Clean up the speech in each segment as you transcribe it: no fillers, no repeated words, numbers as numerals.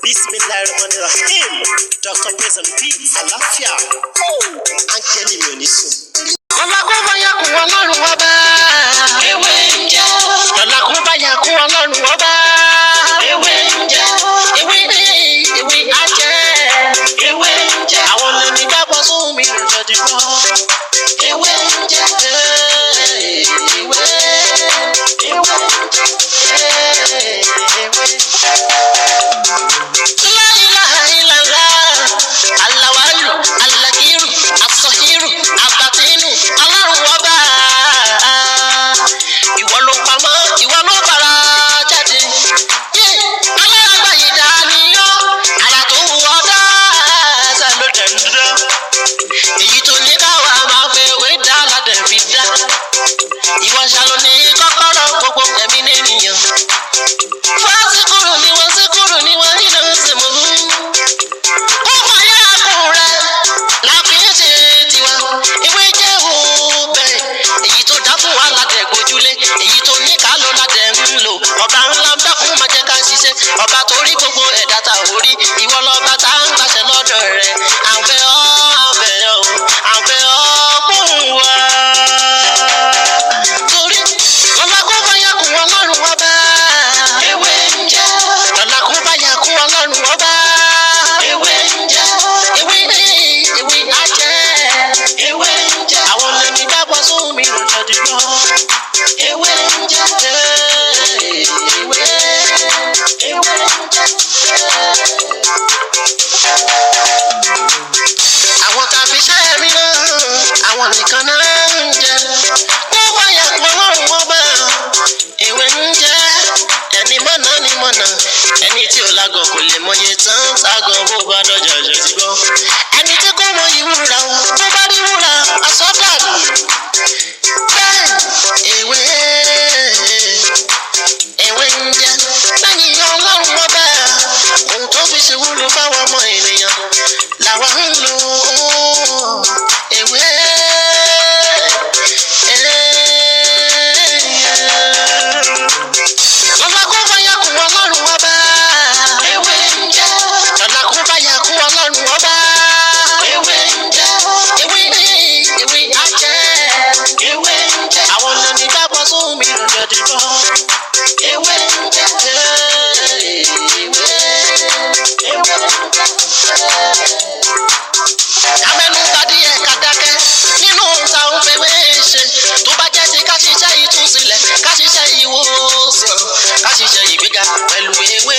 Bismillahirrahmanirrahim. Dr. Praise and Peace. Àlàáfíà. Áńgẹ́lì mi ò ní sùn. Lọ́la kó bá yà kún Ọlọ́run ọba. Ewé ń jẹ́. Lọ́la kó bá yà kún Ọlọ́run ọba. Ewé ń jẹ́. Ewé ajẹ́. Ewé ń jẹ́. Àwọn lèmi dábọ̀ sóhun mi lọ́jọ́ dìbò. Ewé ń jẹ́. Ewé. La ilaha illallah. Alawalu, alakiru, asahiru, abatinu, Ọlọ́run ọba. Ìwọ ló pamọ́, ìwọ ló fara jáde. Alárágbá yìí dániyọ́, àrà tó wù ọ́ dáadáa ló dẹ̀ ń dúró. Èyí tó ní káwa máa fẹ́ wé dá ládẹ̀ fi dá. Ìwọ ṣàlọ́ ní kọ́kọ́rọ́ gbogbo ẹ̀mí nìyẹn. Fásikúrò ni wọ́n síkúrò ni wọ́n nínú ìsìnkú. Ó máa yá àkùn rẹ̀ láfi ń ṣe tiwa. Ewé jẹ́ òbẹ̀. Èyí tó dá fún wa ládẹ̀ gbójúlé. Èyí tó ní ká ló ládẹ̀ ń lò. Ọba ńlá ń dákun máa jẹ́ ká ṣiṣẹ́. Ọba tó rí gbogbo ẹ̀dá ta ò rí. Ìwọ lọ́ba tá ń gbàṣẹ lọ́dọ̀ rẹ̀. Àbẹ̀ ọ́ gbóhùn wa. Torí lọ́la kó bá yà kún Ọlọ́run ọba. Ewé ń jẹ́. Lọ́la kó bá yà kún Ọlọ́run ọba. Ewé ń jẹ́. Ewé ajẹ́. Ewé ń jẹ́. Àwọn lèmi dábọ̀ sóhun mi lọ́jọ́ dìbò. Ewé ń jẹ́. Ewé. Ewé ń jẹ́. Àwọn tá a fi ṣe ẹ̀mí náà, àwọn nìkan náà ń jẹ. Kó bá yà kún Ọlọ́run ọba. Ewé ń jẹ́. Ẹni mọ̀nà ni mọ̀nà. Ẹni tí ò lágọ̀ kò lè mọye tán. Ságọ̀ bó bá dọ̀jà jẹ̀ ti gbọ́. Ẹni tí kò mọ ìwúra o, bó bá rí wúra, aṣọ dànù. Bẹ́ẹ̀ ewé ń jẹ́. Lẹ́yìn Ọlọ́run ọba, ohun tó fi ṣe wúlò fáwọn ọmọ ènìyàn làwa ń lò. Ewé. Lọ́la kó bá yà kún Ọlọ́run ọba. Ewé ń jẹ́. Lọ́la kó bá yà kún Ọlọ́run ọba. Ewé ń jẹ́. Ewé ajẹ́. Ewé ń jẹ́. Àwọn lèmi dábọ̀ sóhun mi lọ́jọ́ dìbò. Ewé ń jẹ́. Ewé ń jẹ́. Amẹ́nu tàdí ẹ̀ka dákẹ́ nínú táwọn fẹ́wé ṣe. Tó bá jẹ́ ti ká ṣiṣẹ́ ìtúsílẹ̀, ká ṣiṣẹ́ ìwòsàn, ká ṣiṣẹ́ ìgbéga pẹ̀lú ewé.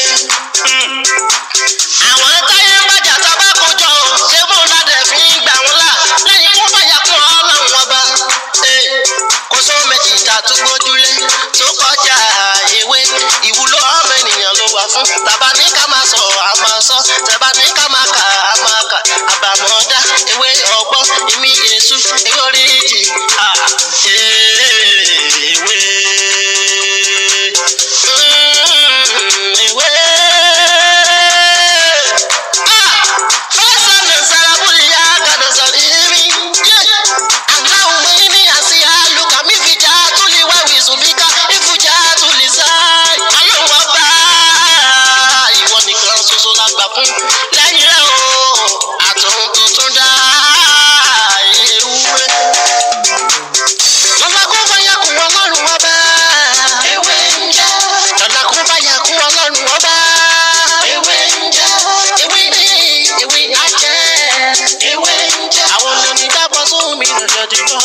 Àwọn táyé ń bàjá tá a bá kójọ ṣé bó ládẹ̀ fi ń gbà wọ́n là lẹ́yìn kó bá yà kún Ọlọ́run ọba. Kò só méjì tá a tún gbójúlé tó kọjá ewé. Ìwúlò ọmọ ènìyàn ló wà fún. Tàbá ní ká máa sọ àmọ́ sọ, tẹ̀bá ní ká máa kà á máa kà. Àbàmọ̀dá ewé ọgbọ́n ìmí Jésù ewé oríjì. Ewé. Ewé. Fẹ́sẹ̀ lè sára bóyá yá gàdọ̀ sọ̀rọ̀ èmi. Aláwọ̀ mọ́ ní àṣìyá lùkà mí fi já tó lè wá wìsùn bí ká ìfújà tó lè sá. Ọlọ́run ọba ìwọ nìkan ṣoṣo la gbà fún. Lẹ́yìn rẹ̀ o, àtọ̀hún tuntun dá ewé. Lọ́la kó bá yà kún Ọlọ́run ọba. Ewé ń jẹ́. Lọ́la kó bá yà kún Ọlọ́run ọba. Ewé ń jẹ́. Ewé ajẹ́. Ewé ń jẹ́. Àwọn lèmi dábọ̀ sóhun mi lọ́jọ́ dìbò.